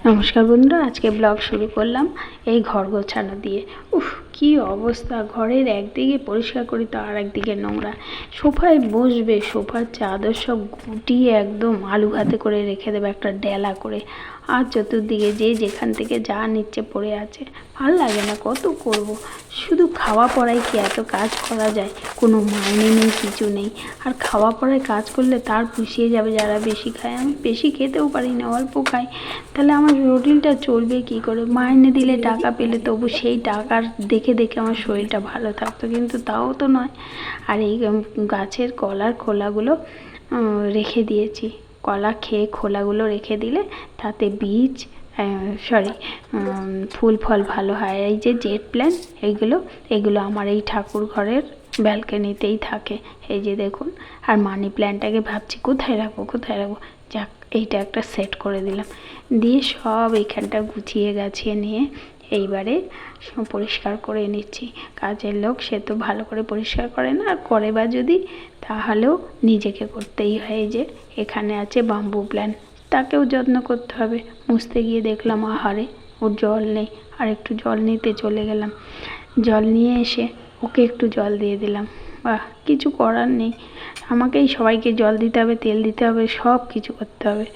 নমস্কার বন্ধুরা, আজকে ব্লগ শুরু করলাম এই ঘর গোছানো দিয়ে। কি অবস্থা! ঘরের একদিকে পরিষ্কার করি তো আর একদিকে নোংরা। সোফায় বসবে, সোফার চাদর সব গুটিয়ে একদম আলু ভাতে করে রেখে দেবে একটা ডেলা করে। আর চতুর্দিকে যে যেখান থেকে যা নিচ্ছে পড়ে আছে। ভাল লাগে না, কত করব। শুধু খাওয়া পড়ায় কি এত কাজ করা যায়? কোনো মাইনে নেই, কিছু নেই। আর খাওয়া পড়ায় কাজ করলে তার পুষিয়ে যাবে যারা বেশি খায়। আমি বেশি খেতেও পারি না, অল্প খাই। তাহলে আমার রুটিনটা চলবে কি করে? মাইনে দিলে টাকা পেলে তবু সেই টাকার দেখে দেখে আমার শরীরটা ভালো থাকতো, কিন্তু তাও তো নয়। আর এই গাছের কলার খোলাগুলো রেখে দিয়েছি। কলা খেয়ে খোলাগুলো রেখে দিলে তাতে বীজ ফুল ফল ভালো হয়। এই যে জেট প্ল্যান্ট, এগুলো আমার এই ঠাকুর ঘরের ব্যালকনিতেই থাকে। এই যে দেখুন। আর মানি প্ল্যান্টটাকে ভাবছি কোথায় রাখবো। যাক, এইটা একটা সেট করে দিলাম। দিয়ে সব এইখানটা গুছিয়ে গাছিয়ে নিয়ে এইবারে পরিষ্কার করে নিচ্ছি। কাজের লোক, সে তো ভালো করে পরিষ্কার করে না, আর করে বা যদি তাহলেও নিজেকে করতেই হয়। এই যে এখানে আছে বাম্বু প্ল্যান্ট, তাকেও যত্ন করতে হবে। মুছতে গিয়ে দেখলাম আহারে ওর জল নেই, আর একটু জল নিতে চলে গেলাম। জল নিয়ে এসে ওকে একটু জল দিয়ে দিলাম। কিছু করার নেই, আমাকেই সবাইকে জল দিতে হবে, তেল দিতে হবে, সব কিছু করতে হবে।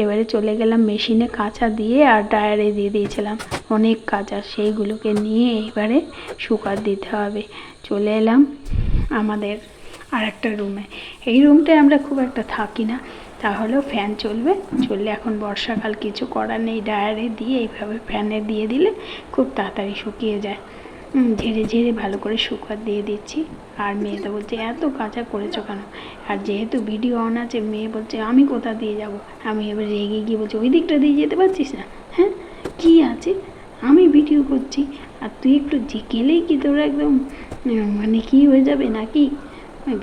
এবারে চলে গেলাম মেশিনে কাঁচা দিয়ে, আর ড্রায়ারে দিয়ে দিয়েছিলাম অনেক কাঁচা, সেইগুলোকে নিয়ে এবারে শুকাতে দিতে হবে। চলে এলাম আমাদের আর একটা রুমে। এই রুমটায় আমরা খুব একটা থাকি না, তাহলেও ফ্যান চললে এখন বর্ষাকাল, কিছু করার নেই। ড্রায়ারে দিয়ে এইভাবে ফ্যানে দিয়ে দিলে খুব তাড়াতাড়ি শুকিয়ে যায়। ঝেড়ে ঝেড়ে ভালো করে শুকাতে দিয়ে দিচ্ছি। আর মেয়ে তো বলছে এত কাঁচা করেছো কেন? আর যেহেতু ভিডিও অন আছে, মেয়ে বলছে আমি কোথা দিয়ে যাব। আমি এবার রেগে গিয়ে বলছি ওই দিকটা দিয়ে যেতে পারছিস না? হ্যাঁ, কী আছে, আমি ভিডিও করছি আর তুই একটু গেলেই কি তোর একদম মানে কী হয়ে যাবে নাকি?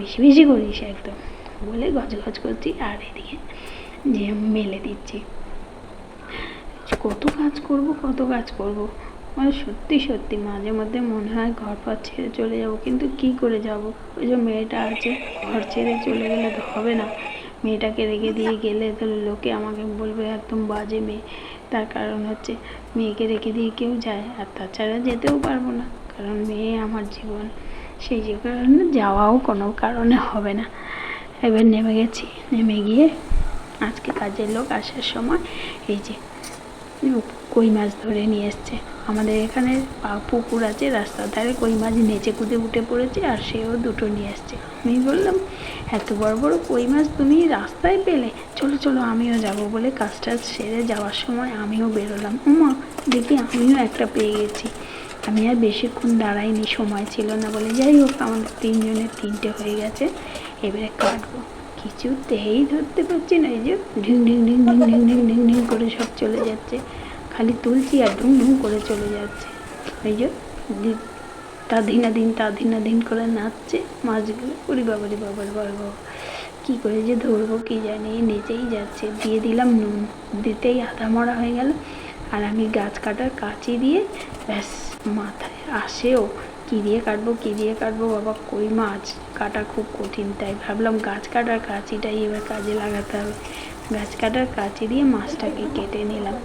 বেশি বেশি করিস একদম, বলে গজগজ করছি। আর এদিকে যে মেলে দিচ্ছি। কত কাজ করব। মানে সত্যি মাঝে মধ্যে মনে হয় ঘর পর ছেড়ে চলে যাব, কিন্তু কি করে যাব? ওই যে মেয়েটা আছে, ঘর ছেড়ে চলে গেলে তো হবে না। মেয়েটাকে রেখে দিয়ে গেলে তো লোকে আমাকে বলবে একদম বাজে মেয়ে। তার কারণ হচ্ছে মেয়েকে রেখে দিয়ে কেউ যায়, আর তাছাড়া যেতেও পারবো না, কারণ মেয়ে আমার জীবন। সেই যে কারণে যাওয়াও কোনো কারণে হবে না। এবার নেমে গেছি। নেমে গিয়ে আজকে কাজের লোক আসার সময় এই যে কই মাছ ধরে নিয়ে এসছে। আমাদের এখানে পুকুর আছে, রাস্তার ধারে কই মাছ নেচে কুদে উঠে পড়েছে, আর সেও দুটো নিয়ে এসছে। আমি বললাম এত বড় বড় কই মাছ তুমি রাস্তায় পেলে? চলো আমিও যাব বলে কাজটা সেরে যাওয়ার সময় আমিও বেরোলাম। দেখি আমিও একটা পেয়ে গেছি। আমি আর বেশিক্ষণ দাঁড়াইনি, সময় ছিল না বলে। যাই হোক, আমাদের তিনজনের তিনটে হয়ে গেছে। এবারে কাটবো, কিছুতেই ধরতে পারছি না। এই যে ঢিং ঢিং ঢিং ঢিং ঢিং ঢিং ঢিং ঢিং করে সব চলে যাচ্ছে। খালি তুলছি আর ঢুং ঢুং করে চলে যাচ্ছে। এই যে তা ধিনাধিন করে নাচছে মাছগুলো। ওরে বাবা, কী করে যে ধরবো কি জানি, নেচেই যাচ্ছে। দিয়ে দিলাম নুন, দিতেই আধা মরা হয়ে গেল। আর আমি গাছ কাটার কাঁচি দিয়ে ব্যাস মাথায় আসেও কী দিয়ে কাটবো বাবা, কই মাছ কাটা খুব কঠিন। তাই ভাবলাম গাছ কাটার কাঁচিটাই এবার কাজে লাগাতে হবে। গাছ কাটার কাঁচি দিয়ে মাছটাকে কেটে নিলাম।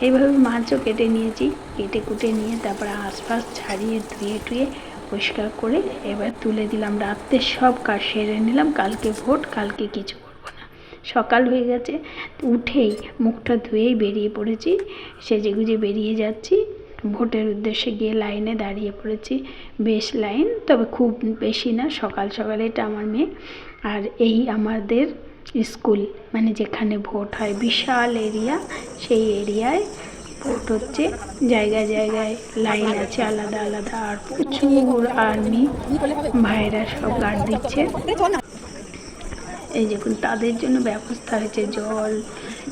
এইভাবে মাছও কেটে নিয়েছি। কেটে কুটে নিয়ে তারপরে আশপাশ ছাড়িয়ে ধুয়ে টুয়ে পরিষ্কার করে এবার তুলে দিলাম। রাত্রে সব কাজ সেরে নিলাম। কালকে ভোট, কালকে কিছু করবো না। সকাল হয়ে গেছে, উঠেই মুখটা ধুয়েই বেরিয়ে পড়েছি। সেজেগুজে বেরিয়ে যাচ্ছি। ভোটের উদ্দেশ্যে গিয়ে লাইনে দাঁড়িয়ে পড়েছি। বেশ লাইন, তবে খুব বেশি না। সকাল এটা আমার মেয়ে। আর এই আমাদের স্কুল, মানে যেখানে ভোট হয়, বিশাল এরিয়া। সেই এরিয়ায় ভোট হচ্ছে। জায়গায় লাইন আছে আলাদা আলাদা, আর প্রচুর আর্মি ভাইরা সব গার্ড দিচ্ছে। এই দেখুন, তাদের জন্য ব্যবস্থা হয়েছে, জল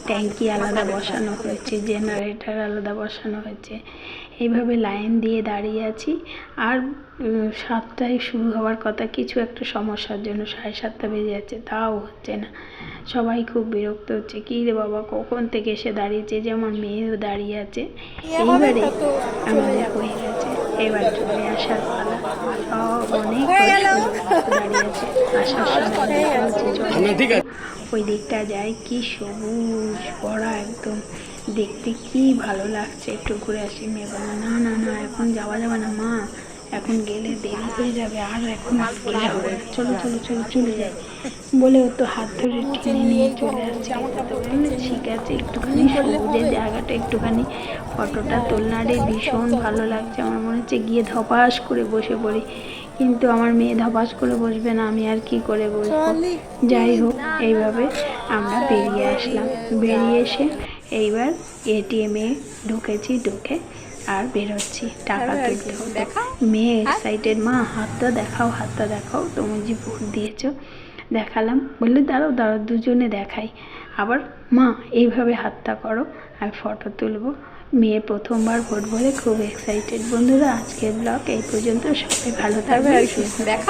ট্যাঙ্কি আলাদা বসানো হয়েছে, জেনারেটর আলাদা বসানো হয়েছে। এইভাবে লাইন দিয়ে দাঁড়িয়ে আছি। আর 7টায় শুরু হওয়ার কথা, কিছু একটা সমস্যার জন্য 7:30 বেজে যাচ্ছে, তাও হচ্ছে না। সবাই খুব বিরক্ত হচ্ছে, কী রে বাবা কখন থেকে এসে দাঁড়িয়েছে। যে আমার মেয়েও দাঁড়িয়ে আছে। এইবারে আমাদের হয়ে গেছে, এবার চলে আসার পালা। সব অনেক দাঁড়িয়ে আছে। আসার সময় ওই দিকটা যায়, কি সবুজ ভরা একদম। দেখতে কি ভালো লাগছে, একটু ঘুরে আসি। মেয়ে বললো না না না এখন যাওয়া যাবে না মা, এখন গেলে দেরি হয়ে যাবে, আর এখন গেলে হবে না, চলো চলো চলো চলে যাই বলে ও তো হাত ধরে টেনে নিয়ে চলে আসছে। তো বললো ঠিক আছে, একটুখানি সবুজের জায়গাটা একটুখানি ফটোটা তোলনা রে, ভীষণ ভালো লাগছে। আমার মনে হচ্ছে গিয়ে ধপাস করে বসে পড়ি, কিন্তু আমার মেয়ে ধপাস করে বসবে না, আমি আর কি করে বসবো। যাই হোক, এইভাবে আমরা বেরিয়ে আসলাম। বেরিয়ে এসে এইবার এটিএমে ঢুকেছি, ঢুকে আর বেরোচ্ছি টাকা তুলতে হবে। মেয়ে এক্সাইটেড, মা হাতটা দেখাও হাতটা দেখাও, তুমি যে ভোট দিয়েছো। দেখালাম, বললে দাঁড়াও দাঁড়াও দুজনে দেখাই। আবার মা এইভাবে হাতটা করো, আমি ফটো তুলবো। মেয়ে প্রথমবার ভোট বলে খুব এক্সাইটেড। বন্ধুরা, আজকের ব্লগ এই পর্যন্ত। সবাই ভালো থাকবে, সুস্থ থাকবে।